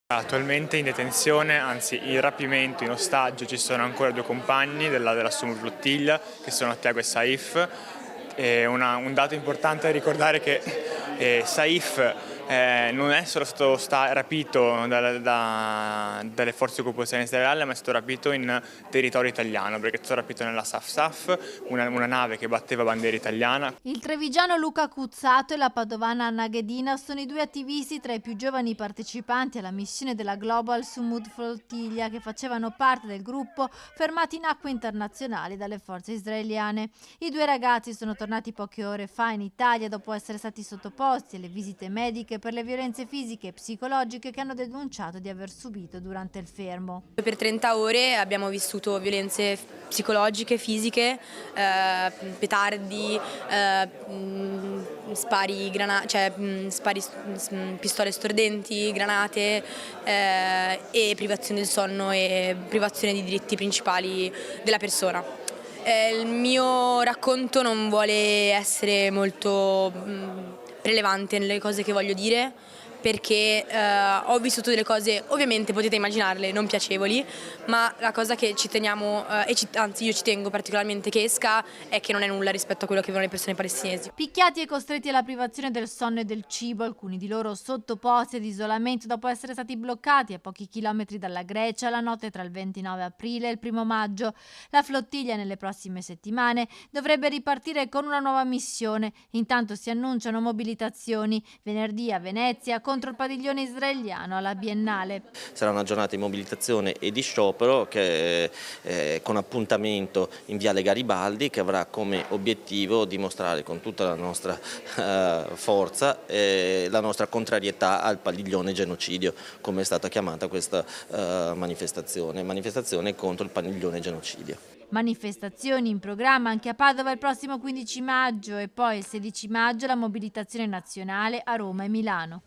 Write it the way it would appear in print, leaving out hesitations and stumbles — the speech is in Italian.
Attualmente in detenzione, anzi in rapimento, in ostaggio, ci sono ancora 2 compagni della Sumur Flottiglia, che sono Thiago e Saif. Un dato importante è ricordare che Saif non è solo stato rapito dalle forze di occupazione israeliane, ma è stato rapito in territorio italiano, perché è stato rapito nella Saf, una nave che batteva bandiera italiana. Il trevigiano Luca Cuzzato e la padovana Anna Ghedina sono i 2 attivisti tra i più giovani partecipanti alla missione della Global Sumud Flottiglia, che facevano parte del gruppo fermati in acque internazionali dalle forze israeliane. I 2 ragazzi sono tornati poche ore fa in Italia dopo essere stati sottoposti alle visite mediche per le violenze fisiche e psicologiche che hanno denunciato di aver subito durante il fermo. Per 30 ore abbiamo vissuto violenze psicologiche, fisiche, petardi, pistole stordenti, granate e privazione del sonno e privazione di diritti principali della persona. Il mio racconto non vuole essere molto rilevante nelle cose che voglio dire, perché ho vissuto delle cose, ovviamente potete immaginarle, non piacevoli, ma la cosa che ci teniamo, anzi io ci tengo particolarmente che esca, è che non è nulla rispetto a quello che vivono le persone palestinesi. Picchiati e costretti alla privazione del sonno e del cibo, alcuni di loro sottoposti ad isolamento dopo essere stati bloccati a pochi chilometri dalla Grecia la notte tra il 29 aprile e il 1 maggio. La flottiglia nelle prossime settimane dovrebbe ripartire con una nuova missione. Intanto si annunciano mobilitazioni venerdì a Venezia contro il padiglione israeliano alla Biennale. Sarà una giornata di mobilitazione e di sciopero con appuntamento in Viale Garibaldi, che avrà come obiettivo dimostrare con tutta la nostra forza la nostra contrarietà al padiglione genocidio, come è stata chiamata questa manifestazione contro il padiglione genocidio. Manifestazioni in programma anche a Padova il prossimo 15 maggio e poi il 16 maggio la mobilitazione nazionale a Roma e Milano.